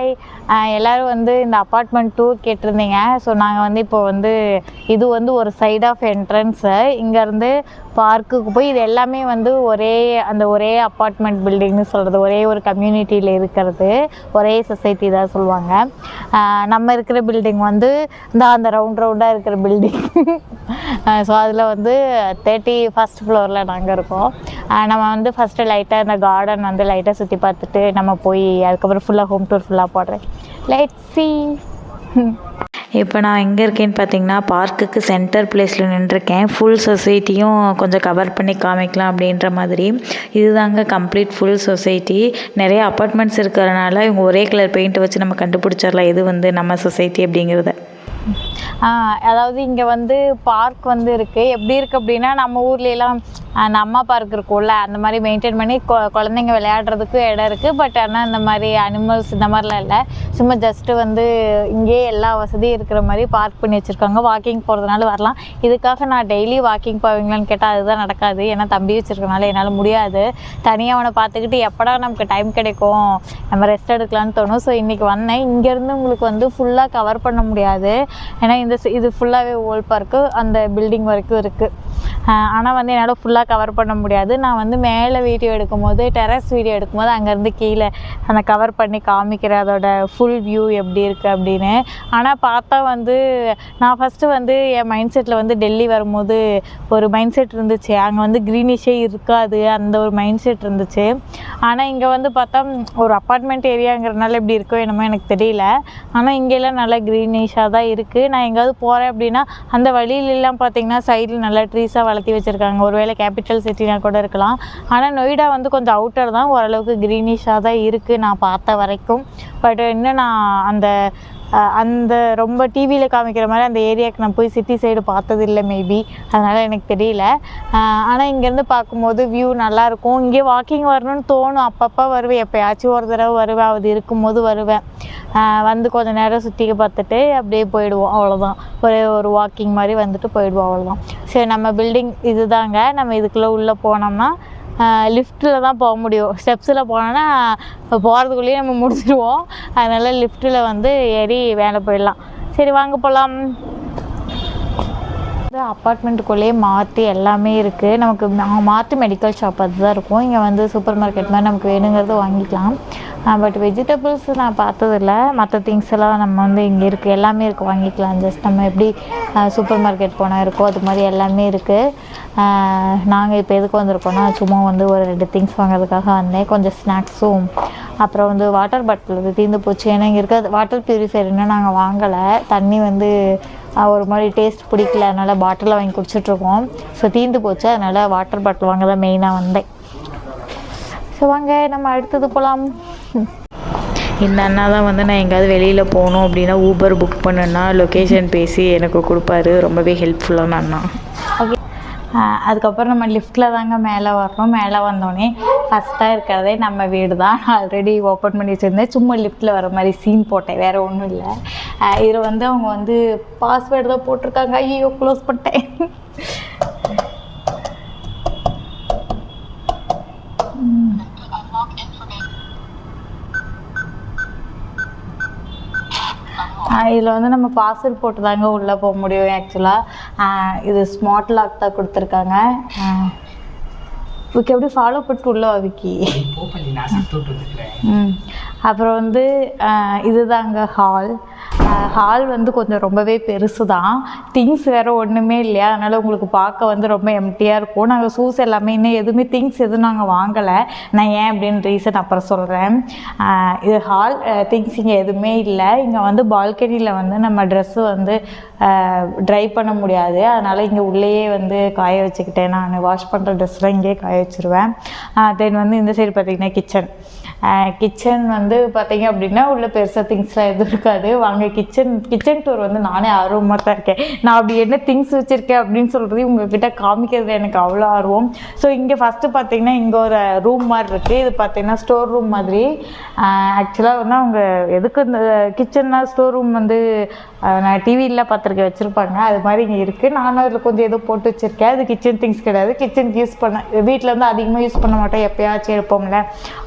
Hi, எல்லோரும் வந்து இந்த அப்பார்ட்மெண்ட் டூர் கேட்டிருந்தீங்க. ஸோ நாங்கள் வந்து இப்போ வந்து இது வந்து ஒரு சைட் ஆஃப் என்ட்ரன்ஸு. இங்கேருந்து பார்க்குக்கு போய் இது எல்லாமே வந்து ஒரே அப்பார்ட்மெண்ட் பில்டிங்னு சொல்கிறது, ஒரே ஒரு கம்யூனிட்டியில் இருக்கிறது, ஒரே சொசைட்டி தான் சொல்லுவாங்க. நம்ம இருக்கிற பில்டிங் வந்து அந்த ரவுண்டாக இருக்கிற பில்டிங். ஸோ அதில் வந்து 31st ஃப்ளோரில் நாங்கள் இருக்கோம். நம்ம வந்து ஃபஸ்ட்டு லைட்டாக இந்த கார்டன் வந்து லைட்டாக சுற்றி பார்த்துட்டு நம்ம போய் அதுக்கப்புறம் ஃபுல்லாக ஹோம் டூர் ஃபுல்லாக போடுறேன். Let's see. இப்போ நான் எங்கே இருக்கேன்னு பார்த்தீங்கன்னா பார்க்குக்கு சென்டர் பிளேஸில் நின்றுருக்கேன். ஃபுல் சொசைட்டியும் கொஞ்சம் கவர் பண்ணி காமிக்கலாம் அப்படின்ற மாதிரி. இதுதாங்க கம்ப்ளீட் ஃபுல் சொசைட்டி. நிறைய அப்பார்ட்மெண்ட்ஸ் இருக்கிறதுனால இவங்க ஒரே கலர் பெயிண்ட் வச்சு நம்ம கண்டுபிடிச்சிடலாம் இது வந்து நம்ம சொசைட்டி அப்படிங்கிறத. அதாவது இங்கே வந்து பார்க் வந்து இருக்குது. எப்படி இருக்குது அப்படின்னா நம்ம ஊர்லெலாம் அந்த அம்மா பார்க் இருக்கும்ல, அந்த மாதிரி மெயின்டைன் பண்ணி குழந்தைங்க விளையாடுறதுக்கு இடம் இருக்குது. பட் ஆனால் இந்த மாதிரி அனிமல்ஸ் இந்த மாதிரிலாம் இல்லை. சும்மா ஜஸ்ட்டு வந்து இங்கேயே எல்லா வசதியும் இருக்கிற மாதிரி பார்க் பண்ணி வச்சுருக்காங்க. வாக்கிங் போகிறதுனால வரலாம். இதுக்காக நான் டெய்லி வாக்கிங் போவீங்களான்னு கேட்டால் அதுதான் நடக்காது. ஏன்னா தம்பி வச்சுருக்கனால என்னால் முடியாது. தனியாக அவனை பார்த்துக்கிட்டு எப்படா நமக்கு டைம் கிடைக்கும், நம்ம ரெஸ்ட் எடுக்கலான்னு தோணும். ஸோ இன்றைக்கி வந்தேன். இங்கேருந்து உங்களுக்கு வந்து ஃபுல்லாக கவர் பண்ண முடியாது. ஏன்னா இது ஃபுல்லாகவே ஓல்ட் பார்க்கு, அந்த பில்டிங் வரைக்கும் இருக்குது. ஆனால் வந்து என்னால் ஃபுல்லாக கவர் பண்ண முடியாது. நான் வந்து மேலே வீடியோ எடுக்கும்போது, டெரஸ் வீடியோ எடுக்கும்போது அங்கேருந்து கீழே அந்த கவர் பண்ணி காமிக்கிறேன் அதோட ஃபுல் வியூ எப்படி இருக்குது அப்படின்னு. ஆனால் பார்த்தா வந்து நான் ஃபஸ்ட்டு வந்து என் மைண்ட் செட்டில் வந்து டெல்லி வரும்போது ஒரு மைண்ட் செட் இருந்துச்சு, அங்கே வந்து க்ரீனிஷே இருக்காது, அந்த ஒரு மைண்ட் செட் இருந்துச்சு. ஆனால் இங்கே வந்து பார்த்தா ஒரு அப்பார்ட்மெண்ட் ஏரியாங்கிறதுனால எப்படி இருக்கோ என்னமோ எனக்கு தெரியல. ஆனால் இங்கெல்லாம் நல்லா க்ரீனிஷாக தான் இருக்குது. நான் எங்கேயாவது போகிறேன் அப்படின்னா அந்த வழியிலெல்லாம் பார்த்திங்கன்னா சைடில் நல்லா ட்ரீஸாக வளர்த்தி வச்சுருக்காங்க. ஒருவேளை கேபிட்டல் சிட்டினா கூட இருக்கலாம். ஆனால் நொய்டா வந்து கொஞ்சம் அவுட்டர் தான், ஓரளவுக்கு க்ரீனிஷாக தான் இருக்குது நான் பார்த்த வரைக்கும். பட் இன்னும் நான் அந்த ரொம்ப டிவியில் காமிக்கிற மாதிரி அந்த ஏரியாவுக்கு நான் போய் சிட்டி சைடு பார்த்ததில்லை மேபி, அதனால் எனக்கு தெரியல. ஆனால் இங்கேருந்து பார்க்கும்போது வியூ நல்லாயிருக்கும். இங்கே வாக்கிங் வரணும்னு தோணும். அப்பப்போ வருவேன், எப்போயாச்சும் ஒரு தடவை வருவேன், அது இருக்கும்போது வருவேன். வந்து கொஞ்சம் நேரம் சுற்றிக்க பார்த்துட்டு அப்படியே போயிடுவோம், அவ்வளோதான். ஒரு வாக்கிங் மாதிரி வந்துட்டு போயிடுவோம், அவ்வளோதான். சரி, நம்ம பில்டிங் இது தாங்க. நம்ம இதுக்குள்ளே உள்ளே போனோம்னா லிஃப்ட்டில் தான் போக முடியும். ஸ்டெப்ஸில் போனோன்னா போகிறதுக்குள்ளேயே நம்ம முடிச்சிடுவோம். அதனால் லிஃப்ட்டில் வந்து ஏறி மேலே போயிடலாம். சரி வாங்க போகலாம். அப்பார்ட்மெண்ட்டுக்குள்ளேயே மாற்றி எல்லாமே இருக்குது. நமக்கு மாற்றி மெடிக்கல் ஷாப் அதுதான் இருக்கும். இங்கே வந்து சூப்பர் மார்க்கெட் மாதிரி நமக்கு வேணுங்கிறது வாங்கிக்கலாம். பட் வெஜிடபிள்ஸ் நான் பார்த்ததில்ல. மற்ற திங்ஸ் எல்லாம் நம்ம வந்து இங்கே இருக்குது, எல்லாமே இருக்குது, வாங்கிக்கலாம். ஜஸ்ட் நம்ம எப்படி சூப்பர் மார்க்கெட் போனால் இருக்கோ அது மாதிரி எல்லாமே இருக்குது. நாங்கள் இப்போ எதுக்கு வந்திருக்கோன்னா சும்மா வந்து ஒரு 2 திங்ஸ் வாங்கிறதுக்காக வந்தேன். கொஞ்சம் ஸ்நாக்ஸும், அப்புறம் வந்து வாட்டர் பாட்டில் தீர்ந்து போச்சு. ஏன்னா இங்கே இருக்க வாட்டர் ப்யூரிஃபையர் இன்னும் நாங்கள் வாங்கலை. தண்ணி வந்து ஒரு மாதிரி டேஸ்ட் பிடிக்கல, அதனால் பாட்டிலில் வாங்கி குடிச்சிட்ருக்கோம். ஸோ தீர்ந்து போச்சு, அதனால் வாட்டர் பாட்டில் வாங்க தான் மெயினாக வந்தேன். ஸோ வாங்க நம்ம அடுத்தது போகலாம். இந்த அண்ணா தான் வந்து நான் எங்கேயாவது வெளியில் போகணும் அப்படின்னா ஊபர் புக் பண்ணேன்னா லொக்கேஷன் பேசி எனக்கு கொடுப்பாரு. ரொம்பவே ஹெல்ப்ஃபுல்லான அண்ணா. ஓகே, அதுக்கப்புறம் நம்ம லிஃப்ட்டில் தாங்க மேலே வரணும். மேலே வந்தோடனே ஃபஸ்ட்டாக இருக்கிறதே நம்ம வீடு தான். நான் ஆல்ரெடி ஓப்பன் பண்ணி வச்சுருந்தேன். சும்மா லிஃப்ட்டில் வர மாதிரி சீன் போட்டேன், வேறு ஒன்றும் இல்லை. இதில் வந்து அவங்க வந்து பாஸ்வேர்டு தான் போட்டிருக்காங்க. ஐயோ, க்ளோஸ் பண்ணிட்டேன். இதில் வந்து நம்ம பாஸ்வேர்ட் போட்டு தாங்க உள்ளே போக முடியும். ஆக்சுவலாக இது ஸ்மார்ட் லாக் தான் கொடுத்துருக்காங்க. விக்கி எப்படி ஃபாலோ பண்ணிட்டு உள்ளே விக்கி. அப்புறம் வந்து இதுதாங்க ஹால் வந்து கொஞ்சம் ரொம்பவே பெருசு தான். திங்ஸ் வேறு ஒன்றுமே இல்லையா, அதனால் உங்களுக்கு பார்க்க வந்து ரொம்ப எம்டியாக இருக்கும். நாங்கள் ஷூஸ் எல்லாமே இன்னும் எதுவுமே திங்ஸ் எதுவும் நாங்கள் வாங்கலை. நான் ஏன் அப்படின்னு ரீசன் அப்புறம் சொல்கிறேன். இது ஹால், திங்ஸ் இங்கே எதுவுமே இல்லை. இங்கே வந்து பால்கனியில் வந்து நம்ம ட்ரெஸ்ஸு வந்து ட்ரை பண்ண முடியாது. அதனால் இங்கே உள்ளேயே வந்து காய வச்சுக்கிட்டேன். நான் வாஷ் பண்ணுற ட்ரெஸ்லாம் இங்கேயே காய வச்சுருவேன். தென் வந்து இந்த சைடு பார்த்திங்கன்னா கிச்சன் வந்து பார்த்திங்க அப்படின்னா உள்ள பெருசாக திங்ஸ்லாம் எதுவும் இருக்காது. வாங்க கிச்சன் டூர் வந்து நானே ஆர்வமாக தான் இருக்கேன். நான் அப்படி என்ன திங்ஸ் வச்சுருக்கேன் அப்படின்னு சொல்கிறது உங்கள்கிட்ட காமிக்கிறது எனக்கு அவ்வளோ ஆர்வம். ஸோ இங்கே ஃபஸ்ட்டு பார்த்திங்கன்னா இங்கே ஒரு ரூம் மாதிரி இருக்குது. இது பார்த்திங்கன்னா ஸ்டோர் ரூம் மாதிரி. ஆக்சுவலாக வந்து அவங்க எதுக்கு இந்த கிச்சன்னா ஸ்டோர் ரூம் வந்து நான் டிவியில் பார்த்துருக்கேன் வச்சுருப்பாங்க, அது மாதிரி இங்கே இருக்குது. நானும் அதில் கொஞ்சம் ஏதோ போட்டு வச்சுருக்கேன். அது கிச்சன் திங்ஸ் கிடையாது. கிச்சனுக்கு யூஸ் பண்ண வீட்டில் வந்து அதிகமாக யூஸ் பண்ண மாட்டோம், எப்போயாச்சும் எடுப்போம்ல,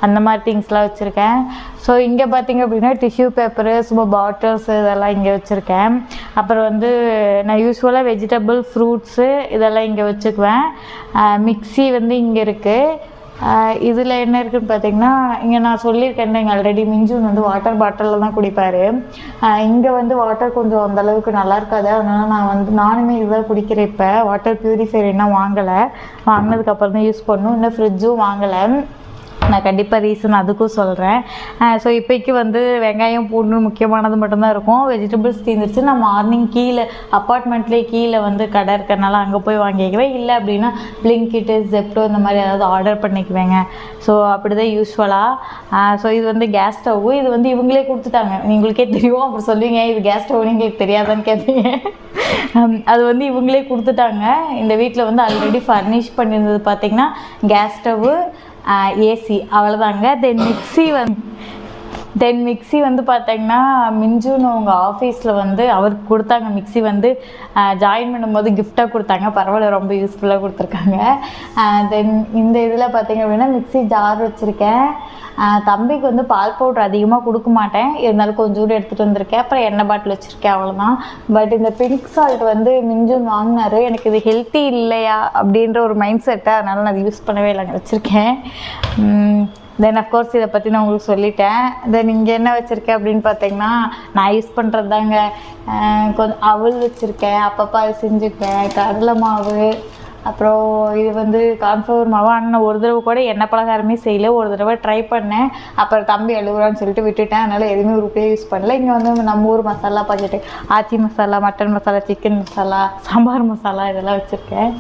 அந்த மாதிரி திங்ஸ் திங்ஸ்லாம் வச்சுருக்கேன். ஸோ இங்கே பார்த்திங்க அப்படின்னா டிஷ்யூ பேப்பரு, சும்மா பாட்டில்ஸ் இதெல்லாம் இங்கே வச்சுருக்கேன். அப்புறம் வந்து நான் யூஸ்வலாக வெஜிடபிள், ஃப்ரூட்ஸு இதெல்லாம் இங்கே வச்சுக்குவேன். மிக்ஸி வந்து இங்கே இருக்குது. இதில் என்ன இருக்குதுன்னு பார்த்தீங்கன்னா, இங்கே நான் சொல்லியிருக்கேன் இங்கே ஆல்ரெடி மிஞ்சுன் வந்து வாட்டர் பாட்டிலில் தான் குடிப்பார். இங்கே வந்து வாட்டர் கொஞ்சம் அந்தளவுக்கு நல்லா இருக்காது. அதனால் நானுமே இதுதான் குடிக்கிறேன். இப்போ வாட்டர் ப்யூரிஃபையர் இன்னும் வாங்கலை. வாங்கினதுக்கப்புறம் தான் யூஸ் பண்ணணும். இன்னும் ஃப்ரிட்ஜும் வாங்கலை. நான் கண்டிப்பாக ரீசன் அதுக்கும் சொல்கிறேன். ஸோ இப்போக்கி வந்து வெங்காயம், பூண்டு முக்கியமானது மட்டும்தான் இருக்கும். வெஜிடபிள்ஸ் தீர்ந்துச்சு. நான் மார்னிங் கீழே அப்பார்ட்மெண்ட்லேயே கீழே வந்து கடை இருக்கிறனால அங்கே போய் வாங்கிக்குவேன். இல்லை அப்படின்னா பிளிங்கிட்டு, ஜெப்டோ இந்த மாதிரி ஏதாவது ஆர்டர் பண்ணிக்குவேங்க. ஸோ அப்படி தான் யூஸ்வலாக. ஸோ இது வந்து கேஸ் ஸ்டவ்வு. இது வந்து இவங்களே கொடுத்துட்டாங்க. உங்களுக்கே தெரியும். அப்புறம் சொல்லுவீங்க இது கேஸ் ஸ்டவ்னு எங்களுக்கு தெரியாதான்னு கேட்பீங்க. அது வந்து இவங்களே கொடுத்துட்டாங்க. இந்த வீட்டில் வந்து ஆல்ரெடி ஃபர்னிஷ் பண்ணியிருந்தது பார்த்திங்கன்னா கேஸ் ஸ்டவ்வு, ஏசி, அவ்வளோதாங்க. தென் மிக்ஸி வந்து பார்த்தீங்கன்னா மிஞ்சுன்னு அவங்க ஆஃபீஸில் வந்து அவருக்கு கொடுத்தாங்க. மிக்ஸி வந்து ஜாயின் பண்ணும்போது கிஃப்டாக கொடுத்தாங்க. பரவாயில்ல, ரொம்ப யூஸ்ஃபுல்லாக கொடுத்துருக்காங்க. தென் இந்த இதில் பார்த்தீங்க அப்படின்னா மிக்ஸி ஜார் வச்சுருக்கேன். தம்பிக்கு வந்து பால் பவுட்ரு அதிகமாக கொடுக்க மாட்டேன். இருந்தாலும் கொஞ்சோண்டு எடுத்துகிட்டு வந்திருக்கேன். அப்புறம் எண்ணெய் பாட்டில் வச்சுருக்கேன், அவ்வளோதான். பட் இந்த பிங்க் சால்ட் வந்து மிஞ்சுன் வாங்கினார். எனக்கு இது ஹெல்த்தி இல்லையா அப்படின்ற ஒரு மைண்ட் செட்டு. அதனால் நான் அது யூஸ் பண்ணவே இல்லைங்க, வச்சுருக்கேன். தென் அஃப்கோர்ஸ் இதை பற்றி நான் உங்களுக்கு சொல்லிட்டேன். தென் இங்கே என்ன வச்சுருக்கேன் அப்படின்னு பார்த்தீங்கன்னா, நான் யூஸ் பண்ணுறது தாங்க. கொஞ்சம் அவல் வச்சுருக்கேன். அப்பப்போ அது செஞ்சுப்பேன். கடலை மாவு, அப்புறம் இது வந்து கார்ன்ஃப்ளவர் மாவு. ஆனால் ஒரு தடவை கூட எண்ணெய் பலகாரமே செய்யலை. ஒரு தடவை ட்ரை பண்ணேன். அப்புறம் தம்பி அழுகுறான்னு சொல்லிட்டு விட்டுட்டேன். அதனால் எதுவுமே உருப்படியாக யூஸ் பண்ணல. இங்கே வந்து நம்ம ஊர் மசாலா பாக்கெட்டு, ஆச்சி மசாலா, மட்டன் மசாலா, சிக்கன் மசாலா, சாம்பார் மசாலா இதெல்லாம் வச்சுருக்கேன்.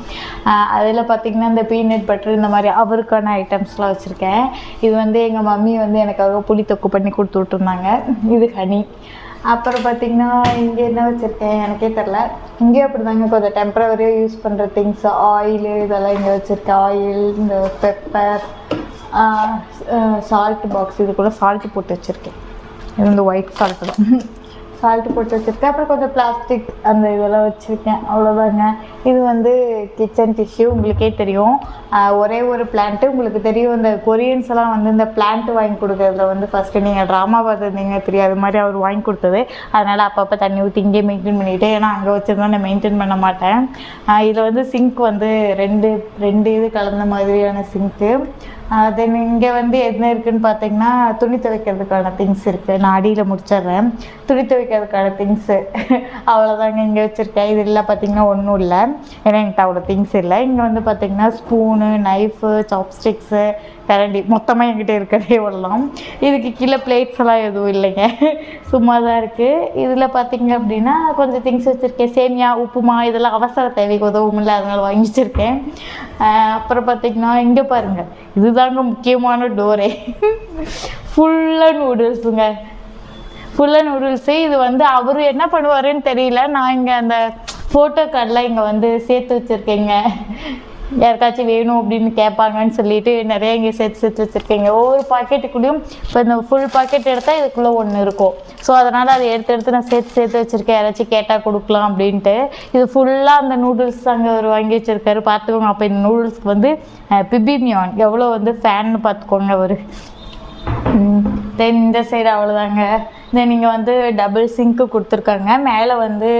அதில் பார்த்திங்கன்னா இந்த பீனட் பட்டர் இந்த மாதிரி அவருக்கான ஐட்டம்ஸ்லாம் வச்சுருக்கேன். இது வந்து எங்கள் மம்மி வந்து எனக்காக புளி தொக்கு பண்ணி கொடுத்து விட்டுருந்தாங்க. இது ஹனி. அப்புறம் பார்த்திங்கன்னா இங்கே என்ன வச்சுருக்கேன் எனக்கே தெரில. இங்கேயும் அப்படி தாங்க கொஞ்சம் டெம்ப்ரவரியாக யூஸ் பண்ணுற திங்ஸ், ஆயிலு இதெல்லாம் இங்கே வச்சுருக்கேன். ஆயில், இந்த பெப்பர், சால்ட் பாக்ஸ், இது கூட சால்ட்டு போட்டு வச்சுருக்கேன். இது வந்து ஒயிட் சால்ட்டு தான். சால்ட்டு போட்டு வச்சுருக்கேன். அப்புறம் கொஞ்சம் பிளாஸ்டிக் அந்த இதெல்லாம் வச்சுருக்கேன், அவ்வளோதாங்க. இது வந்து கிச்சன் டிஷ்யூ. உங்களுக்கே தெரியும், ஒரே ஒரு பிளான்ட்டு. உங்களுக்கு தெரியும் இந்த கொரியன்ஸ் எல்லாம் வந்து இந்த பிளான்ட்டு வாங்கி கொடுக்குறதுல வந்து ஃபஸ்ட்டு நீங்கள் ட்ராமா பார்த்துருந்தீங்க தெரியாது மாதிரி அவர் வாங்கி கொடுத்தது. அதனால் அப்பப்போ தண்ணி ஊற்றி இங்கே மெயின்டைன் பண்ணிவிட்டு, ஏன்னா அங்கே வச்சுருந்தா நான் மெயின்டைன் பண்ண மாட்டேன். இதில் வந்து சிங்க் வந்து ரெண்டு இது கலந்த மாதிரியான சிங்க்கு. தென் இங்கே வந்து என்ன இருக்குதுன்னு பார்த்தீங்கன்னா துணி துவைக்கிறதுக்கான திங்ஸ் இருக்குது. நான் அடியில் முடிச்சிட்றேன். துணி துவைக்கிறதுக்கான திங்ஸு அவ்வளோதாங்க இங்கே வச்சுருக்கேன். இது இல்லை பார்த்திங்கன்னா ஒன்றும் இல்லை, ஏன்னா என்கிட்ட அவ்வளோ திங்ஸ் இல்லை. இங்கே வந்து பார்த்திங்கன்னா ஸ்பூனு, நைஃபு, சாப்ஸ்டிக்ஸு, கரண்டி மொத்தமாக என்கிட்ட இருக்கிறதே வரலாம். இதுக்கு கீழே பிளேட்ஸ் எல்லாம் எதுவும் இல்லைங்க, சும்மா தான் இருக்குது. இதில் பார்த்திங்க அப்படின்னா கொஞ்சம் திங்ஸ் வச்சுருக்கேன். சேமியா, உப்புமா இதெல்லாம் அவசர தேவைக்கு உதவும் இல்லை, அதனால் வாங்கி வச்சுருக்கேன். அப்புறம் பார்த்திங்கன்னா இங்கே பாருங்கள், இதுதாங்க முக்கியமான டோரே. ஃபுல்லாக நூடுல்ஸுங்க, ஃபுல்லாக நூடுல்ஸு. இது வந்து அவர் என்ன பண்ணுவாருன்னு தெரியல. நான் இங்கே அந்த ஃபோட்டோ கார்டெலாம் இங்கே வந்து சேர்த்து வச்சுருக்கேங்க. யாருக்காச்சும் வேணும் அப்படின்னு கேட்பாங்கன்னு சொல்லிட்டு நிறைய இங்கே சேர்த்து வச்சுருக்கீங்க. ஒவ்வொரு பாக்கெட்டுக்குள்ளேயும் இப்போ இந்த ஃபுல் பாக்கெட் எடுத்தால் இதுக்குள்ளே ஒன்று இருக்கும். ஸோ அதனால் அதை எடுத்து நான் சேர்த்து வச்சுருக்கேன். யாராச்சும் கேட்டால் கொடுக்கலாம் அப்படின்ட்டு. இது ஃபுல்லாக அந்த நூடுல்ஸ் அங்கே அவர் வாங்கி வச்சுருக்காரு, பார்த்துக்கோங்க. அப்போ இந்த நூடுல்ஸ்க்கு வந்து பிபிமியான் எவ்வளோ வந்து ஃபேன்னு பார்த்துக்கோங்க அவர். தென் இந்த சைடு அவ்வளோதாங்க. தென் நீங்கள் வந்து டபுள் சிங்க்கு கொடுத்துருக்காங்க. மேலே வந்து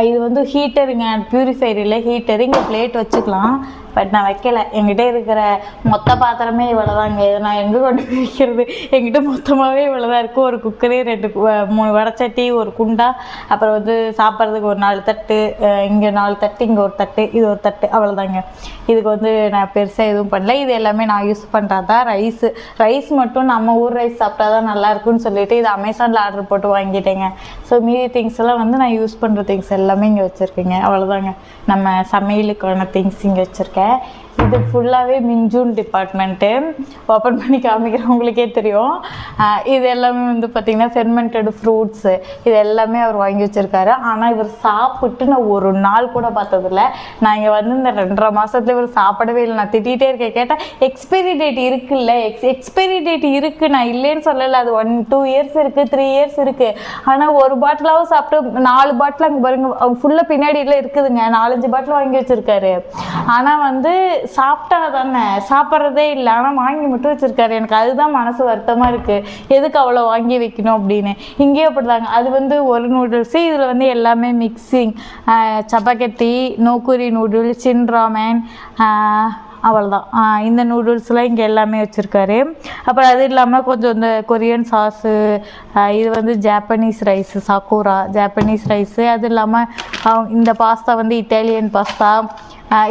இது வந்து ஹீட்டருங்க, ப்யூரிஃபையர் இல்லை ஹீட்டரு. இங்கே பிளேட் வச்சுக்கலாம், பட் நான் வைக்கலை. என்கிட்ட இருக்கிற மொத்த பாத்திரமே இவ்வளோ தாங்க. இதை நான் எங்கே கொண்டு போய் வைக்கிறது? என்கிட்ட மொத்தமாகவே இவ்வளோ தான் இருக்குது. ஒரு குக்கரு, 3 வடச்சட்டி, ஒரு குண்டா, அப்புறம் வந்து சாப்பிட்றதுக்கு ஒரு 4 தட்டு, இங்கே 4 தட்டு, இங்கே ஒரு தட்டு, இது ஒரு தட்டு, அவ்வளோதாங்க. இதுக்கு வந்து நான் பெருசாக எதுவும் பண்ணல. இது எல்லாமே நான் யூஸ் பண்ணுறது தான். ரைஸ் மட்டும் நம்ம ஊர் ரைஸ் சாப்பிட்டா தான் நல்லாயிருக்குன்னு சொல்லிட்டு இது அமேசானில் ஆர்டர் போட்டு வாங்கிட்டேங்க. ஸோ மீதி திங்ஸ் எல்லாம் வந்து நான் யூஸ் பண்ணுற திங்ஸ் எல்லாமே இங்கே வச்சுருக்கேங்க, அவ்வளோதாங்க. நம்ம சமையலுக்கான திங்ஸ் இங்கே வச்சுருக்கேன். இது ஃபுல்லாகவே மிஞ்சுன் டிபார்ட்மெண்ட்டு. ஓப்பன் பண்ணி காமிக்கிறவங்களுக்கே தெரியும். இது எல்லாமே வந்து பார்த்திங்கன்னா ஃபெர்மெண்டட் ஃப்ரூட்ஸு இது எல்லாமே அவர் வாங்கி வச்சுருக்காரு. ஆனால் இவர் சாப்பிட்டு நான் ஒரு நாள் கூட பார்த்ததில்ல. நான் இங்கே வந்து இந்த 2.5 மாதத்துல இவர் சாப்பிடவே இல்லை. நான் திட்டிகிட்டே இருக்கேன். கேட்டால் எக்ஸ்பைரி டேட் இருக்குல்ல, எக்ஸ்பைரி டேட் இருக்குது, நான் இல்லைன்னு சொல்லலை. அது 1-2 இயர்ஸ் இருக்குது, 3 இயர்ஸ் இருக்குது. ஆனால் ஒரு பாட்டிலாவது சாப்பிட்டு 4 பாட்டில் அங்கே பாருங்க, அவங்க ஃபுல்லாக பின்னாடியில் இருக்குதுங்க. 4-5 பாட்டில் வாங்கி வச்சுருக்காரு. ஆனால் வந்து சாப்பிட்டா தானே, சாப்பிட்றதே இல்லை, ஆனால் வாங்கி மட்டும் வச்சுருக்காரு. எனக்கு அதுதான் மனசு வருத்தமாக இருக்குது, எதுக்கு அவ்வளோ வாங்கி வைக்கணும் அப்படின்னு. இங்கேயே அப்படிதாங்க, அது வந்து ஒரு நூடுல்ஸு, இதில் வந்து எல்லாமே மிக்சிங், சப்பாத்தி, நோக்குரி நூடுல்ஸ், சின் ராமன், அவ்வளோதான். இந்த நூடுல்ஸ்லாம் இங்கே எல்லாமே வச்சுருக்காரு. அப்புறம் அது இல்லாமல் கொஞ்சம் இந்த கொரியன் சாஸு, இது வந்து ஜாப்பனீஸ் ரைஸு, சாக்கூரா ஜாப்பனீஸ் ரைஸு, அது இல்லாமல் இந்த பாஸ்தா வந்து இட்டாலியன் பாஸ்தா,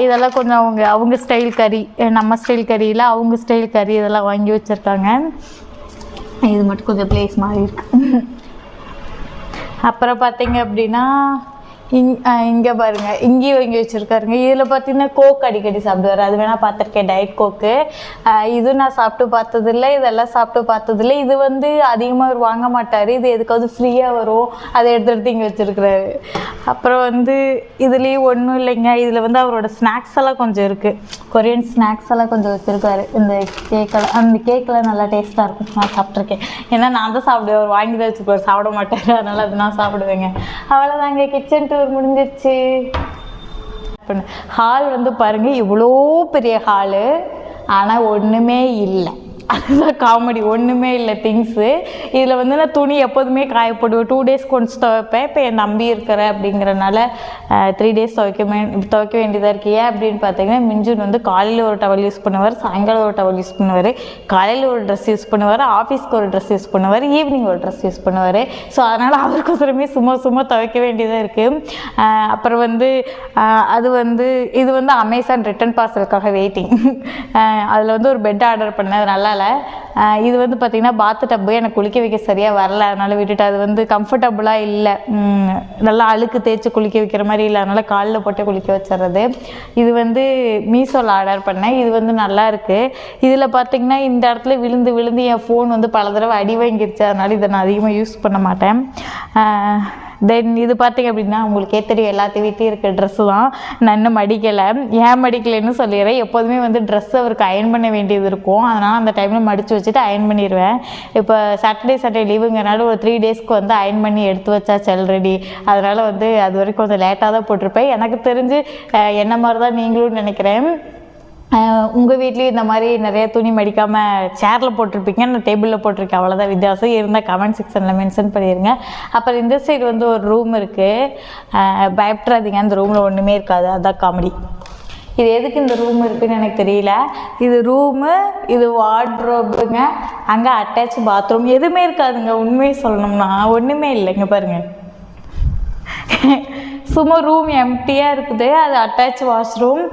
இதெல்லாம் கொஞ்சம் அவங்க ஸ்டைல் கறி, நம்ம ஸ்டைல் கறியில் அவங்க ஸ்டைல் கறி இதெல்லாம் வாங்கி வச்சுருக்காங்க. இது மட்டும் கொஞ்சம் பிளேஸ் மாதிரி இருக்குது. அப்புறம் பார்த்தீங்க அப்படின்னா இங்கே பாருங்கள், இங்கேயும் வாங்கி வச்சுருக்காருங்க. இதில் பார்த்தீங்கன்னா கோக் அடிக்கடி சாப்பிடுவார், அது வேணால் பார்த்துருக்கேன், டயட் கோக்கு. இது நான் சாப்பிட்டு பார்த்ததில்லை, இதெல்லாம் சாப்பிட்டு பார்த்ததில்லை. இது வந்து அதிகமாக அவர் வாங்க மாட்டார், இது எதுக்காவது ஃப்ரீயாக வரும், அதை எடுத்து இங்கே வச்சுருக்குறாரு. அப்புறம் வந்து இதுலேயும் ஒன்றும் இல்லைங்க, இதில் வந்து அவரோட ஸ்நாக்ஸ் எல்லாம் கொஞ்சம் இருக்குது, கொரியன் ஸ்நாக்ஸ் எல்லாம் கொஞ்சம் வச்சுருக்காரு. இந்த கேக்கெல்லாம், அந்த கேக்கெல்லாம் நல்லா டேஸ்ட்டாக இருக்கும், நான் சாப்பிட்ருக்கேன். ஏன்னா நான் தான் சாப்பிடுவேன், அவர் வாங்கி தான் வச்சுருப்பார், சாப்பிட மாட்டார், அதனால் அது நான் சாப்பிடுவேங்க. அவ்வளோதாங்க, கிச்சன் டூர் முடிஞ்சிருச்சு. ஹால் வந்து பாருங்க, இவ்வளோ பெரிய ஹாலு, ஆனால் ஒன்றுமே இல்லை. அதுதான் காமெடி, ஒன்றுமே இல்லை திங்ஸு. இதில் வந்து நான் துணி எப்போதுமே காயப்படுவேன், 2 டேஸ்க்கு ஒன்ஸ் துவைப்பேன். இப்போ என் தம்பி இருக்கிற அப்படிங்கிறனால 3 டேஸ் துவைக்க வேண்டியதாக இருக்குது. ஏன் அப்படின்னு பார்த்தீங்கன்னா, மிஞ்சுன் வந்து காலையில் ஒரு டவல் யூஸ் பண்ணுவார், சாயங்காலம் ஒரு டவல் யூஸ் பண்ணுவார், காலையில் ஒரு ட்ரெஸ் யூஸ் பண்ணுவார், ஆஃபீஸ்க்கு ஒரு ட்ரெஸ் யூஸ் பண்ணுவார், ஈவினிங் ஒரு ட்ரெஸ் யூஸ் பண்ணுவார். ஸோ அதனால் அவருக்கோசரமே சும்மா துவைக்க வேண்டியதாக இருக்குது. அப்புறம் வந்து அது வந்து இது வந்து அமேசான் ரிட்டன் பார்சலுக்காக வெயிட்டிங். அதில் வந்து ஒரு பெட் ஆர்டர் பண்ணேன், அது நல்லா. இது வந்து பார்த்திங்கன்னா பாத்து டப்பு எனக்கு குளிக்க வைக்க சரியாக வரல, அதனால் விட்டுட்டு. அது வந்து கம்ஃபர்டபுளாக இல்லை, நல்லா அழுக்கு தேய்ச்சி குளிக்க வைக்கிற மாதிரி இல்லை, அதனால் காலில் போட்டு குளிக்க வச்சிடுறது. இது வந்து மீஷோவில் ஆர்டர் பண்ணேன், இது வந்து நல்லா இருக்குது. இதில் பார்த்திங்கன்னா இந்த இடத்துல விழுந்து என் ஃபோன் வந்து பல தடவை அடி வாங்கிருச்சு, அதனால் இதை நான் அதிகமாக யூஸ் பண்ண மாட்டேன். தென் இது பார்த்திங்க அப்படின்னா உங்களுக்கே தெரியும், எல்லாத்து வீட்லேயும் இருக்க ட்ரெஸ்ஸு தான். நான் இன்னும் மடிக்கலை, ஏன் மடிக்கலைன்னு சொல்லிடுறேன். எப்போதுமே வந்து ட்ரெஸ்ஸை அவருக்கு அயன் பண்ண வேண்டியது இருக்கும், அதனால் அந்த டைமில் மடித்து வச்சுட்டு அயன் பண்ணிடுவேன். இப்போ சாட்டர்டே லீவுங்கிறனால ஒரு 3 டேஸ்க்கு வந்து அயன் பண்ணி எடுத்து வச்சாச்சு ஆல்ரெடி. அதனால் வந்து அது வரைக்கும் கொஞ்சம் லேட்டாக தான் போட்டிருப்பேன். எனக்கு தெரிஞ்சு என்ன மாதிரி தான் நீங்களும் நினைக்கிறேன். உங்கள் வீட்லேயும் இந்த மாதிரி நிறைய துணி மடிக்காமல் சேரில் போட்டிருப்பீங்க, நான் டேபிளில் போட்டிருக்கேன், அவ்வளோதான் வித்தியாசம். இருந்தால் கமெண்ட் செக்ஷனில் மென்ஷன் பண்ணிடுங்க. அப்புறம் இந்த சைடு வந்து ஒரு ரூம் இருக்குது, பயப்படாதீங்க, அந்த ரூமில் ஒன்றுமே இருக்காது, அதுதான் காமெடி. இது எதுக்கு இந்த ரூம் இருக்குதுன்னு எனக்கு தெரியல. இது ரூமு, இது வார்ட்ரோபுங்க, அங்கே அட்டாச் பாத்ரூம், எதுவுமே இருக்காதுங்க. உண்மையை சொல்லணும்னா ஒன்றுமே இல்லைங்க. பாருங்கள், சும்மா ரூம் எம்டியாக இருக்குது, அது அட்டாச் வாஷ்ரூம்.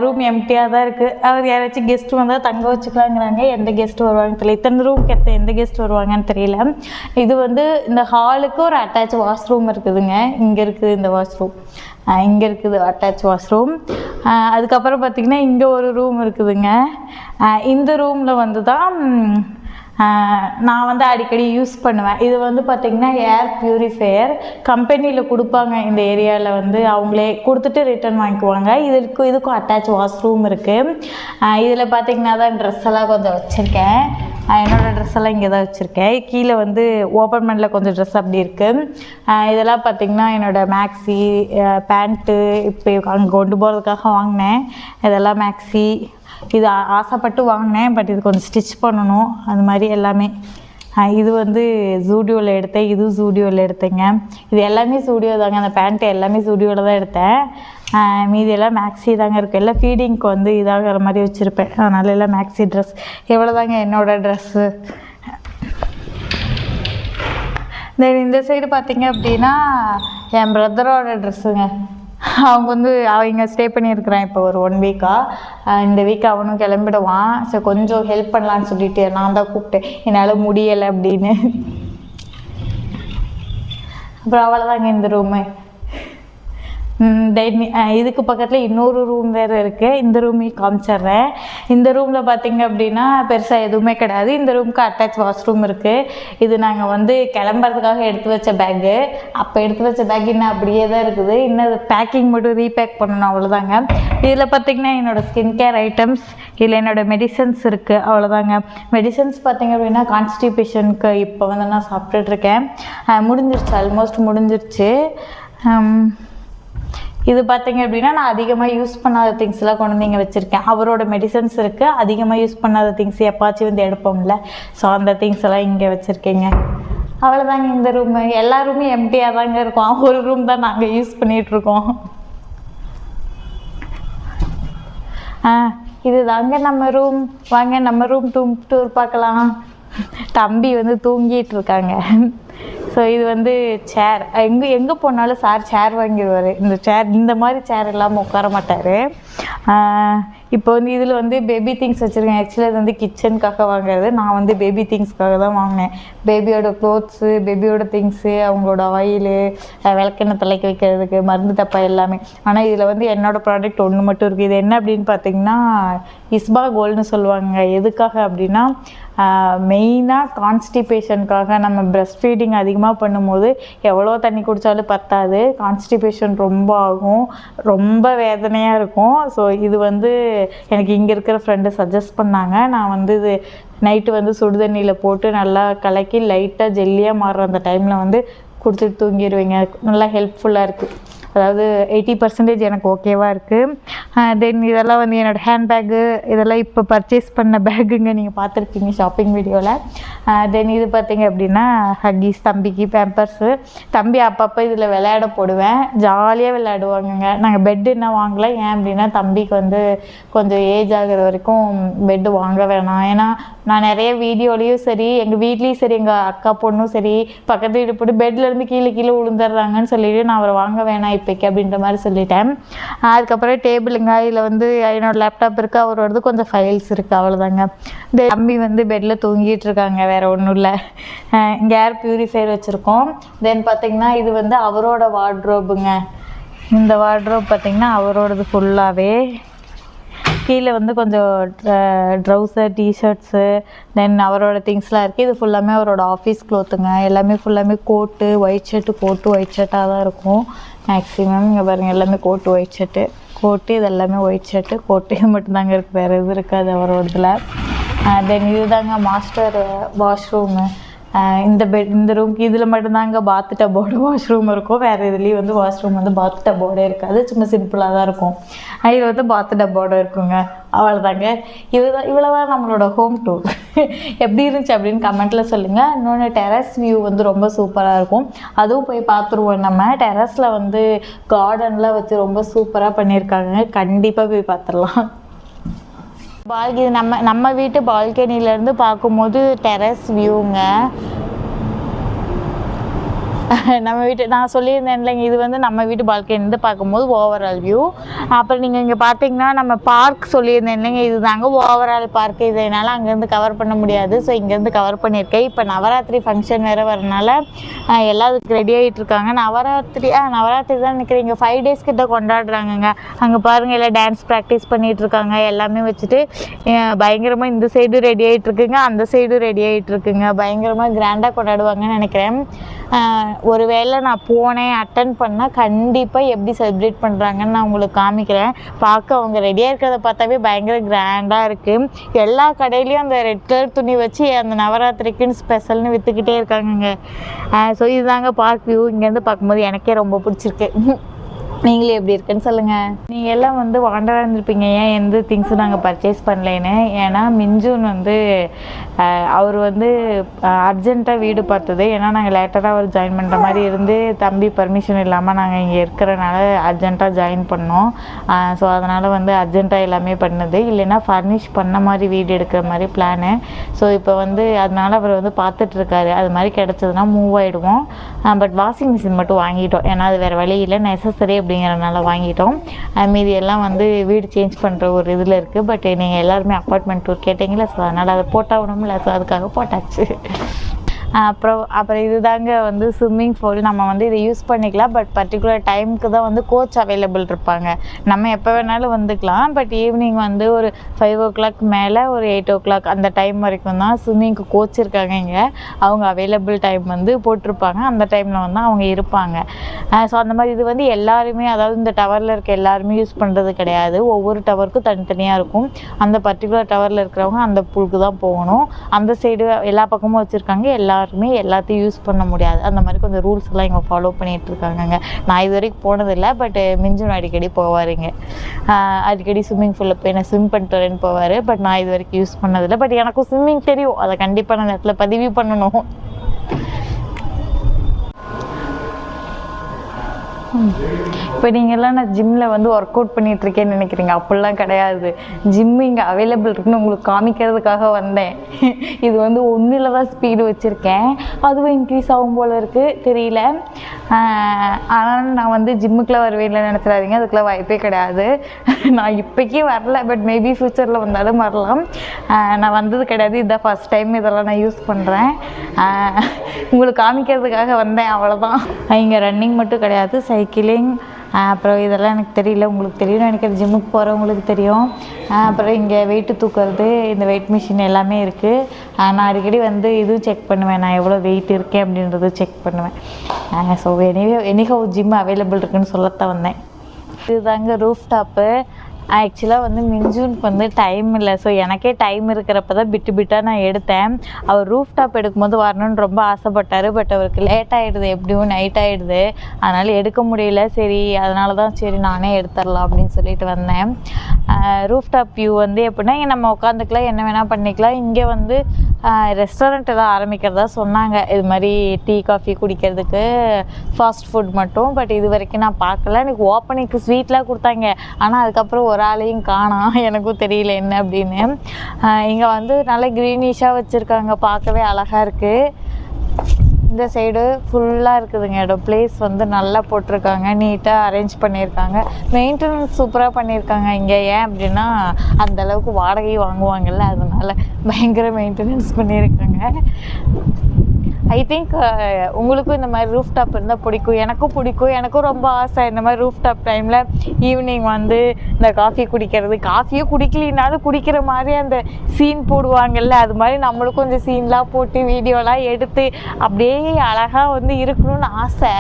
ரூம் எம்டியாக தான் இருக்குது. அவர் யாராச்சும் கெஸ்ட்டு வந்தால் தங்க வச்சுக்கலாங்கிறாங்க. எந்த கெஸ்ட்டு வருவாங்கன்னு தெரியல, இத்தனை ரூம்க்கு எந்த கெஸ்ட்டு வருவாங்கன்னு தெரியல. இது வந்து இந்த ஹாலுக்கு ஒரு அட்டாச் வாஷ்ரூம் இருக்குதுங்க. இங்கே இருக்குது இந்த வாஷ்ரூம், இங்கே இருக்குது அட்டாச் வாஷ்ரூம். அதுக்கப்புறம் பார்த்திங்கன்னா இங்கே ஒரு ரூம் இருக்குதுங்க. இந்த ரூமில் வந்து தான் நான் வந்து அடிக்கடி யூஸ் பண்ணுவேன். இது வந்து பார்த்திங்கன்னா ஏர் ப்யூரிஃபையர் கம்பெனியில் கொடுப்பாங்க. இந்த ஏரியாவில் வந்து அவங்களே கொடுத்துட்டு ரிட்டர்ன் வாங்கிக்குவாங்க. இதுக்கும் அட்டாச் வாஷ்ரூம் இருக்குது. இதில் பார்த்திங்கன்னா தான் ட்ரெஸ் எல்லாம் கொஞ்சம் வச்சுருக்கேன். என்னோடய ட்ரெஸ் எல்லாம் இங்கே தான் வச்சுருக்கேன். கீழே வந்து ஓப்பன் பண்ணல கொஞ்சம் ட்ரெஸ் அப்படி இருக்குது. இதெல்லாம் பார்த்திங்கன்னா என்னோடய மேக்ஸி, பேண்ட்டு இப்போ அங்கே கொண்டு போகிறதுக்காக வாங்கினேன். இதெல்லாம் மேக்ஸி, இது ஆசைப்பட்டு வாங்கினேன், பட் இது கொஞ்சம் ஸ்டிச் பண்ணணும், அது மாதிரி எல்லாமே. இது வந்து ஜூடியோவில் எடுத்தேன், இதுவும் ஜூடியோவில் எடுத்தேங்க. இது எல்லாமே ஜூடியோ தாங்க, அந்த பேண்ட்டு எல்லாமே ஜூடியோவில் தான் எடுத்தேன். மீதி எல்லாம் மேக்ஸி தாங்க இருக்குது. எல்லாம் ஃபீடிங்க்கு வந்து இதாகிற மாதிரி வச்சுருப்பேன், அதனால எல்லாம் மேக்ஸி ட்ரெஸ். எவ்வளோ தாங்க என்னோடய ட்ரெஸ்ஸு. இந்த சைடு பார்த்திங்க அப்படின்னா என் பிரதரோட ட்ரெஸ்ஸுங்க. அவங்க வந்து அவங்க ஸ்டே பண்ணியிருக்கிறான் இப்போ ஒரு 1 வீக்காக. இந்த வீக் அவனும் கிளம்பிடுவான். ஸோ கொஞ்சம் ஹெல்ப் பண்ணலான்னு சொல்லிட்டு நான் தான் கூப்பிட்டேன், என்னால் முடியலை அப்படின்னு. அப்புறம் அவ்வளோதாங்க இந்த ரூமு. இதுக்கு பக்கத்தில் இன்னொரு ரூம் வேறு இருக்குது, இந்த ரூமையும் காமிச்சிட்றேன். இந்த ரூமில் பார்த்திங்க அப்படின்னா பெருசாக எதுவுமே கிடையாது. இந்த ரூமுக்கு அட்டாச் வாஷ்ரூம் இருக்குது. இது நாங்கள் வந்து கிளம்புறதுக்காக எடுத்து வச்ச பேக்கு. அப்போ எடுத்து வச்ச பேக் இன்னும் அப்படியே தான் இருக்குது, இன்னும் பேக்கிங் மட்டும் ரீபேக் பண்ணணும், அவ்வளோதாங்க. இதில் பார்த்திங்கன்னா என்னோடய ஸ்கின் கேர் ஐட்டம்ஸ், இதில் என்னோடய மெடிசன்ஸ் இருக்குது, அவ்வளோதாங்க. மெடிசன்ஸ் பார்த்திங்க அப்படின்னா கான்ஸ்டிபேஷனுக்கு இப்போ வந்து நான் சாப்பிட்டுட்ருக்கேன். முடிஞ்சிருச்சு, ஆல்மோஸ்ட் முடிஞ்சிருச்சு. இது பார்த்தீங்க அப்படின்னா நான் அதிகமாக யூஸ் பண்ணாத திங்ஸ்லாம் கொண்டு வந்து இங்கே வச்சுருக்கேன். அவரோட மெடிசன்ஸ் இருக்குது, அதிகமாக யூஸ் பண்ணாத திங்ஸ் எப்பாச்சும் வந்து எடுப்போம்ல, ஸோ அந்த திங்ஸ் எல்லாம் இங்கே வச்சுருக்கேங்க. அவ்வளோதாங்க இந்த ரூமு. எல்லா ரூமும் எம்டியாக தாங்க இருக்கும், ஒரு ரூம் தான் நாங்கள் யூஸ் பண்ணிகிட்ருக்கோம். இது தாங்க நம்ம ரூம். வாங்க நம்ம ரூம் டூர் பார்க்கலாம். தம்பி வந்து தூங்கிட்டு இருக்காங்க. ஸோ இது வந்து சேர். எங்கே போனாலும் சார் சேர் வாங்கிடுவார். இந்த மாதிரி சேர் இல்லாமல் உட்கார மாட்டார். இப்போ வந்து இதில் வந்து பேபி திங்ஸ் வச்சுருக்கேன். ஆக்சுவலி அது வந்து கிச்சனுக்காக வாங்குறது. நான் வந்து பேபி திங்ஸ்க்காக தான் வாங்கினேன். பேபியோட க்ளோத்ஸு, பேபியோட திங்ஸு, அவங்களோட ஆயிலு, விளக்கெண்ணெய் தலைக்கு வைக்கிறதுக்கு, மருந்து டப்பா எல்லாமே. ஆனால் இதில் வந்து என்னோடய ப்ராடக்ட் ஒன்று மட்டும் இருக்குது. இது என்ன அப்படின்னு பார்த்தீங்கன்னா இஸ்பா கோல்டுன்னு சொல்லுவாங்க. எதுக்காக அப்படின்னா மெயினாக கான்ஸ்டிபேஷனுக்காக. நம்ம ப்ரெஸ்ட் ஃபீடிங் அதிகமாக பண்ணும்போது எவ்வளோ தண்ணி குடித்தாலும் பத்தாது, கான்ஸ்டிபேஷன் ரொம்ப ஆகும், ரொம்ப வேதனையாக இருக்கும். ஸோ இது வந்து எனக்கு இங்கே இருக்கிற ஃப்ரெண்டு சஜஸ்ட் பண்ணாங்க. நான் வந்து இது நைட்டு வந்து சுடு தண்ணியில் போட்டு நல்லா கலக்கி லைட்டாக ஜெல்லியாக மாறுற அந்த டைமில் வந்து குடிச்சிட்டு தூங்கிடுவீங்க. நல்லா ஹெல்ப்ஃபுல்லாக இருக்குது. அதாவது 80% எனக்கு ஓகேவாக இருக்குது. தென் இதெல்லாம் வந்து என்னோடய ஹேண்ட்பேக்கு, இதெல்லாம் இப்போ பர்ச்சேஸ் பண்ண பேக்குங்க, நீங்கள் பார்த்துருப்பீங்க ஷாப்பிங் வீடியோவில். தென் இது பார்த்திங்க அப்படின்னா ஹக்கீஸ், தம்பிக்கு பேம்பர்ஸு. தம்பி அப்பப்போ இதில் விளையாட போடுவேன், ஜாலியாக விளையாடுவாங்கங்க. நாங்கள் பெட்டு என்ன வாங்கலை, ஏன் அப்படின்னா தம்பிக்கு வந்து கொஞ்சம் ஏஜ் ஆகிற வரைக்கும் பெட்டு வாங்க வேணாம். ஏன்னா நான் நிறைய வீடியோலேயும் சரி, எங்கள் வீட்லேயும் சரி, எங்கள் அக்கா பொண்ணும் சரி, பக்கத்து வீடு போட்டு பெட்லேருந்து கீழே விழுந்துடுறாங்கன்னு சொல்லிட்டு நான் அவரை வாங்க வேணாம் இப்போக்கி அப்படின்ற மாதிரி சொல்லிட்டேன். அதுக்கப்புறம் டேபிளுங்க, இதில் வந்து என்னோடய லேப்டாப் இருக்குது, அவரோடது கொஞ்சம் ஃபைல்ஸ் இருக்குது, அவ்வளோதாங்க. இந்த தம்பி வந்து பெட்டில் தூங்கிட்டு இருக்காங்க, வேறு ஒன்றும் இல்லை. இங்கே ஏர் ப்யூரிஃபையர் வச்சுருக்கோம். தென் பார்த்திங்கன்னா இது வந்து அவரோட வார்ட்ரோபுங்க. இந்த வார்ட்ரோப் பார்த்திங்கன்னா அவரோடது ஃபுல்லாகவே. கீழே வந்து கொஞ்சம் ட்ரௌசர், டிஷர்ட்ஸு, தென் அவரோட திங்ஸ்லாம் இருக்குது. இது ஃபுல்லாமே அவரோட ஆஃபீஸ் க்ளோத்துங்க. எல்லாமே ஃபுல்லாமே கோட்டு, ஒயிட் ஷர்ட்டாக தான் இருக்கும் மேக்ஸிமம். இங்கே பாருங்கள், எல்லாமே கோட்டு, ஒயிட் ஷர்ட்டு, கோட்டு, இது எல்லாமே ஒயிட் ஷர்ட்டு, கோட்டு, இது மட்டும்தாங்க இருக்குது, வேறு எதுவும் இருக்காது அவரோடதில். தென் இது தாங்க மாஸ்டர் வாஷ்ரூமு. இந்த ரூம்க்கு இதில் மட்டும்தாங்க பாத் டப்போட வாஷ்ரூம் இருக்கும். வேறு இதுலேயும் வந்து வாஷ்ரூம் வந்து பாத் டப்போட இருக்காது, சும்மா சிம்பிளாக தான் இருக்கும். இது வந்து பாத் டப்போட இருக்குங்க. அவ்வளோதாங்க. இவ்வளோதான் நம்மளோட ஹோம் டூர். எப்படி இருந்துச்சு அப்படின்னு கமெண்ட்டில் சொல்லுங்கள். இன்னொன்று டெரஸ் வியூ வந்து ரொம்ப சூப்பராக இருக்கும், அதுவும் போய் பார்த்துருவோம். நம்ம டெரஸில் வந்து கார்டன்லாம் வச்சு ரொம்ப சூப்பராக பண்ணியிருக்காங்க, கண்டிப்பாக போய் பார்த்துடலாம். இது நம்ம வீட்டு பால்கனிலேருந்து பார்க்கும்போது டெரஸ் வியூங்க. நம்ம வீட்டு நான் சொல்லியிருந்தேன் இல்லைங்க, இது வந்து நம்ம வீட்டு பால்கனிலேருந்து பார்க்கும்போது ஓவரால் வியூ. அப்புறம் நீங்கள் இங்கே பார்த்தீங்கன்னா நம்ம பார்க் சொல்லியிருந்தேன் இல்லைங்க, இது தாங்க ஓவரால் பார்க். இதனால் அங்கேருந்து கவர் பண்ண முடியாது, ஸோ இங்கேருந்து கவர் பண்ணியிருக்கேன். இப்போ நவராத்திரி ஃபங்க்ஷன் வேறு வரனால எல்லாத்துக்கும் ரெடி ஆகிட்டு இருக்காங்க. நவராத்திரி தான் நினைக்கிறேன், இங்கே 5 days கிட்ட கொண்டாடுறாங்கங்க. அங்கே பாருங்கள், எல்லாம் டான்ஸ் ப்ராக்டிஸ் பண்ணிகிட்டு இருக்காங்க. எல்லாமே வச்சுட்டு பயங்கரமாக இந்த சைடும் ரெடி ஆகிட்டு இருக்குங்க, அந்த சைடும் ரெடி ஆகிட்டு இருக்குங்க. பயங்கரமாக கிராண்டாக கொண்டாடுவாங்கன்னு நினைக்கிறேன். ஒருவேளை நான் போனேன் அட்டன் பண்ணால் கண்டிப்பாக எப்படி செலிப்ரேட் பண்ணுறாங்கன்னு நான் உங்களுக்கு காமிக்கிறேன். பார்க்க அவங்க ரெடியாக இருக்கிறத பார்த்தாவே பயங்கர கிராண்டாக இருக்குது. எல்லா கடையிலையும் அந்த ரெட் கலர் துணி வச்சு அந்த நவராத்திரிக்குன்னு ஸ்பெஷல்னு விற்றுக்கிட்டே இருக்காங்கங்க. ஸோ இதுதாங்க பார்க் வியூ. இங்கேருந்து பார்க்கும்போது எனக்கே ரொம்ப பிடிச்சிருக்கு. நீங்களே எப்படி இருக்குன்னு சொல்லுங்கள். நீங்கள் எல்லாம் வந்து வாண்டராக இருந்திருப்பீங்க, ஏன் எந்த திங்ஸும் நாங்கள் பர்ச்சேஸ் பண்ணலேன்னு. ஏன்னா மிஞ்சுன் வந்து அவர் வந்து அர்ஜென்ட்டாக வீடு பார்த்தது. ஏன்னா நாங்கள் லேட்டராக அவர் ஜாயின் பண்ணுற மாதிரி இருந்து தம்பி பர்மிஷன் இல்லாமல் நாங்கள் இங்கே இருக்கிறனால அர்ஜென்ட்டாக ஜாயின் பண்ணோம். ஸோ அதனால் வந்து அர்ஜென்ட்டாக எல்லாமே பண்ணது, இல்லைன்னா ஃபர்னிஷ் பண்ண மாதிரி வீடு எடுக்கிற மாதிரி பிளானு. ஸோ இப்போ வந்து அதனால் அவர் வந்து பார்த்துட்ருக்காரு, அது மாதிரி கிடச்சதுன்னா மூவ் ஆகிடுவோம். பட் வாஷிங் மிஷின் மட்டும் வாங்கிட்டோம், ஏன்னா அது வேறு வழி இல்லை, நெசசரி அப்படிங்கிறனால வாங்கிட்டோம். மீதி எல்லாம் வந்து வீடு சேஞ்ச் பண்ணுற ஒரு இதில் இருக்குது. பட் நீங்கள் எல்லாருமே அப்பார்ட்மெண்ட் டூர் கேட்டிங்களா, ஸோ அதனால் அதை போட்டாகணும்ல, ஸோ அதுக்காக போட்டாச்சு. அப்புறம் இது தாங்க வந்து ஸ்விம்மிங் பூல். நம்ம வந்து இதை யூஸ் பண்ணிக்கலாம், பட் பர்டிகுலர் டைமுக்கு தான் வந்து கோச் அவைலபிள் இருப்பாங்க. நம்ம எப்போ வேணாலும் வந்துக்கலாம், பட் ஈவினிங் வந்து ஒரு 5 o'clock மேலே ஒரு 8 o'clock அந்த டைம் வரைக்கும் தான் ஸ்விம்மிங்க்கு கோச் இருக்காங்க இங்கே. அவங்க அவைலபிள் டைம் வந்து போட்டிருப்பாங்க, அந்த டைமில் வந்து அவங்க இருப்பாங்க. ஸோ அந்த மாதிரி இது வந்து எல்லாருமே, அதாவது இந்த டவரில் இருக்க எல்லாருமே யூஸ் பண்ணுறது கிடையாது. ஒவ்வொரு டவருக்கும் தனித்தனியாக இருக்கும். அந்த பர்டிகுலர் டவரில் இருக்கிறவங்க அந்த பூலுக்கு தான் போகணும். அந்த சைடு எல்லா பக்கமும் வச்சுருக்காங்க, எல்லா எல்லாருமே எல்லாத்தையும் யூஸ் பண்ண முடியாது. அந்த மாதிரி கொஞ்சம் ரூல்ஸ்லாம் இங்கே ஃபாலோ பண்ணிகிட்ருக்காங்கங்க. நான் இது வரைக்கும் போனதில்லை, பட் மிஞ்சுன் அடிக்கடி போவாருங்க. அடிக்கடி ஸ்விம்மிங் பூலில் போய் நான் ஸ்விம் பண்ணிட்டு வரேன்னு போவார். பட் நான் இது வரைக்கும் யூஸ் பண்ணதில்லை. பட் எனக்கும் ஸ்விம்மிங் தெரியும். அதை கண்டிப்பாக நான் இடத்துல பதிவு பண்ணணும். இப்போ நீங்கள்லாம் நான் ஜிம்மில் வந்து ஒர்க் அவுட் பண்ணிகிட்ருக்கேன்னு நினைக்கிறீங்க. அப்படிலாம் கிடையாது. ஜிம்மு இங்கே அவைலபிள் இருக்குன்னு உங்களுக்கு காமிக்கிறதுக்காக வந்தேன். இது வந்து 1ல் தான் ஸ்பீடு வச்சுருக்கேன். அதுவும் இன்க்ரீஸ் ஆகும் போல் இருக்குது, தெரியல. ஆனால் நான் வந்து ஜிம்முக்குலாம் வருவேன்ல நினச்சிடாதீங்க, அதுக்கெலாம் வாய்ப்பே கிடையாது. நான் இப்போக்கி வரல, பட் மேபி ஃப்யூச்சரில் வந்தாலும் வரலாம். நான் வந்தது கிடையாது, இதுதான் ஃபஸ்ட் டைம் இதெல்லாம் நான் யூஸ் பண்ணுறேன். உங்களுக்கு காமிக்கிறதுக்காக வந்தேன், அவ்வளோதான். இங்கே ரன்னிங் மட்டும் கிடையாது, சைக்கிளிங், அப்புறம் இதெல்லாம் எனக்கு தெரியல, உங்களுக்கு தெரியும் நினைக்கிறேன். ஜிம்முக்கு போகிறவங்களுக்கு தெரியும். அப்புறம் இங்கே வெயிட்டு தூக்குறது, இந்த வெயிட் மிஷின் எல்லாமே இருக்குது. நான் அடிக்கடி வந்து இதுவும் செக் பண்ணுவேன், நான் எவ்வளோ வெயிட் இருக்கேன் அப்படின்றது செக் பண்ணுவேன். ஸோ எனிஹவ் ஜிம் அவைலபிள் இருக்குதுன்னு சொல்லத்தான் வந்தேன். இதுதாங்க ரூஃப் டாப்பு. ஆக்சுவலாக வந்து மிஞ்சுனுக்கு வந்து டைம் இல்லை. ஸோ எனக்கே டைம் இருக்கிறப்ப தான் பிட்டாக நான் எடுத்தேன். அவர் ரூஃப் டாப் எடுக்கும்போது வரணும்னு ரொம்ப ஆசைப்பட்டார். பட் அவருக்கு லேட் ஆகிடுது, எப்படியும் நைட் ஆகிடுது. அதனால் எடுக்க முடியல. சரி, அதனால தான் சரி நானே எடுத்துடலாம் அப்படின்னு சொல்லிட்டு வந்தேன். ரூஃப் டாப் வியூ வந்து எப்படின்னா, இங்கே நம்ம உட்காந்துக்கலாம், என்ன வேணால் பண்ணிக்கலாம். இங்கே வந்து ரெஸ்டாரண்ட் எதாவது ஆரம்பிக்கிறதா சொன்னாங்க. இது மாதிரி டீ காஃபி குடிக்கிறதுக்கு ஃபாஸ்ட் ஃபுட் மட்டும். பட் இது வரைக்கும் நான் பார்க்கல. எனக்கு ஓப்பனிங்க்கு ஸ்வீட்லாம் கொடுத்தாங்க. ஆனால் அதுக்கப்புறம் ஒரு ஆளையும் காணோம். எனக்கும் தெரியல என்ன அப்படின்னு. இங்கே வந்து நல்லா க்ரீனிஷாக வச்சுருக்காங்க, பார்க்கவே அழகாக இருக்குது. இந்த சைடு ஃபுல்லாக இருக்குதுங்க இடம். பிளேஸ் வந்து நல்லா போட்டிருக்காங்க, நீட்டாக அரேஞ்ச் பண்ணியிருக்காங்க. மெயின்டெனன்ஸ் சூப்பராக பண்ணியிருக்காங்க இங்கே. ஏன் அப்படின்னா அந்தளவுக்கு வாடகை வாங்குவாங்கள்ல, அதனால் பயங்கர மெயின்டெனன்ஸ் பண்ணியிருக்காங்க. ஐ திங்க் உங்களுக்கும் இந்த மாதிரி ரூஃப் டாப் இருந்தால் பிடிக்கும். எனக்கும் பிடிக்கும். எனக்கும் ரொம்ப ஆசை இந்த மாதிரி ரூஃப் டாப் டைமில் ஈவினிங் வந்து இந்த காஃபி குடிக்கிறது. காஃபியும் குடிக்கலினாலும் குடிக்கிற மாதிரி அந்த சீன் போடுவாங்கல்ல, அது மாதிரி நம்மளுக்கும் கொஞ்சம் சீன்லாம் போட்டு வீடியோலாம் எடுத்து அப்படியே அழகாக வந்து இருக்கணும்னு ஆசை.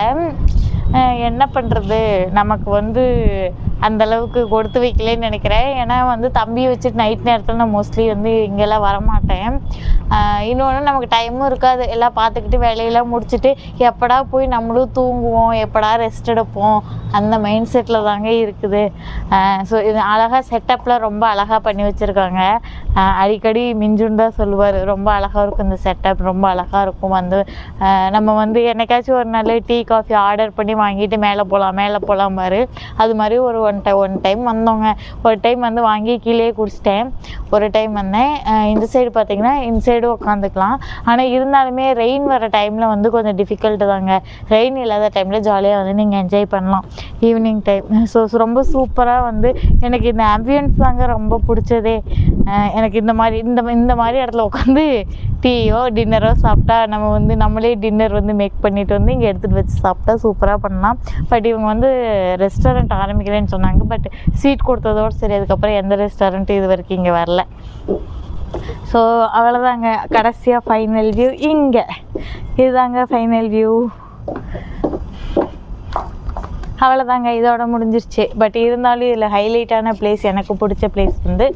என்ன பண்ணுறது, நமக்கு வந்து அந்தளவுக்கு கொடுத்து வைக்கலன்னு நினைக்கிறேன். ஏன்னா வந்து தம்பியை வச்சுட்டு நைட் நேரத்தில் நான் மோஸ்ட்லி வந்து இங்கெல்லாம் வரமாட்டேன். இன்னொன்று நமக்கு டைமும் இருக்காது. எல்லாம் பார்த்துக்கிட்டு வேலையெல்லாம் முடிச்சுட்டு எப்படா போய் நம்மளும் தூங்குவோம், எப்படா ரெஸ்ட் எடுப்போம், அந்த மைண்ட் செட்டில் தாங்க இருக்குது. ஸோ இது அழகாக செட்டப்பில் ரொம்ப அழகாக பண்ணி வச்சுருக்காங்க. அடிக்கடி மிஞ்சுன்னு தான் சொல்லுவார், ரொம்ப அழகாக இருக்கும் இந்த செட்டப், ரொம்ப அழகாக இருக்கும். வந்து நம்ம வந்து என்னைக்காச்சும் ஒரு நாள் டீ காஃபி ஆர்டர் பண்ணி வாங்கிட்டு மேலே போகலாம் பாரு. அது மாதிரி ஒரு ஒன் டைம் வந்தோங்க. ஒரு டைம் வந்து வாங்கி கீழே குடிச்சிட்டேன். ஒரு டைம் வந்தேன். இந்த சைடு பார்த்தீங்கன்னா இந்த சைடு உட்காந்துக்கலாம். ஆனால் இருந்தாலுமே ரெயின் வர டைமில் வந்து கொஞ்சம் டிஃபிகல்ட்டு தாங்க. ரெயின் இல்லாத டைமில் ஜாலியாக வந்து நீங்கள் என்ஜாய் பண்ணலாம் ஈவினிங் டைம். ஸோ ரொம்ப சூப்பராக வந்து எனக்கு இந்த ஆம்பியன்ஸ் தாங்க ரொம்ப பிடிச்சதே. எனக்கு இந்த மாதிரி இடத்துல உட்காந்து டீயோ டின்னரோ சாப்பிட்டா நம்ம வந்து நம்மளே டின்னர் வந்து மேக் பண்ணிட்டு வந்து இங்கே எடுத்துகிட்டு வச்சு சாப்பிட்டா சூப்பராக பண்ணலாம். பட் இவங்க வந்து ரெஸ்டாரண்ட் ஆரம்பிக்கிறேன்னு சொன்னாங்க. பட் சீட் கொடுத்ததோடு சரி, அதுக்கப்புறம் எந்த ரெஸ்டாரண்ட்டும் இது வரைக்கும் இங்கே வரல. ஸோ அவ்வளோதாங்க. கடைசியாக ஃபைனல் வியூ இங்கே இதுதாங்க ஃபைனல் வியூ. அவ்வளோதாங்க, இதோட முடிஞ்சிருச்சு. பட் இருந்தாலும் இதில் ஹைலைட்டான பிளேஸ், எனக்கு பிடிச்ச பிளேஸ் வந்து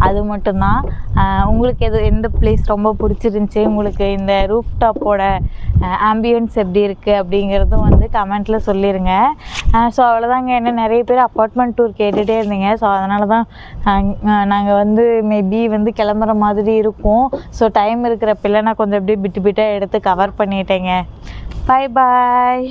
அது மட்டும்தான். உங்களுக்கு எந்த பிளேஸ் ரொம்ப பிடிச்சிருந்துச்சி, உங்களுக்கு இந்த ரூஃப் டாப்போட ஆம்பியன்ஸ் எப்படி இருக்குது அப்படிங்கிறதும் வந்து கமெண்ட்டில் சொல்லிடுங்க. ஸோ அவ்வளோதாங்க. என்ன நிறைய பேர் அப்பார்ட்மெண்ட் டூர் கேட்டுகிட்டே இருந்தீங்க. ஸோ அதனால தான் நாங்கள் வந்து மேபி வந்து கிளம்புற மாதிரி இருக்கும். ஸோ டைம் இருக்கிறப்ப நான் கொஞ்சம் அப்படியே பிட்டாக எடுத்து கவர் பண்ணிட்டேங்க. பாய் பாய்.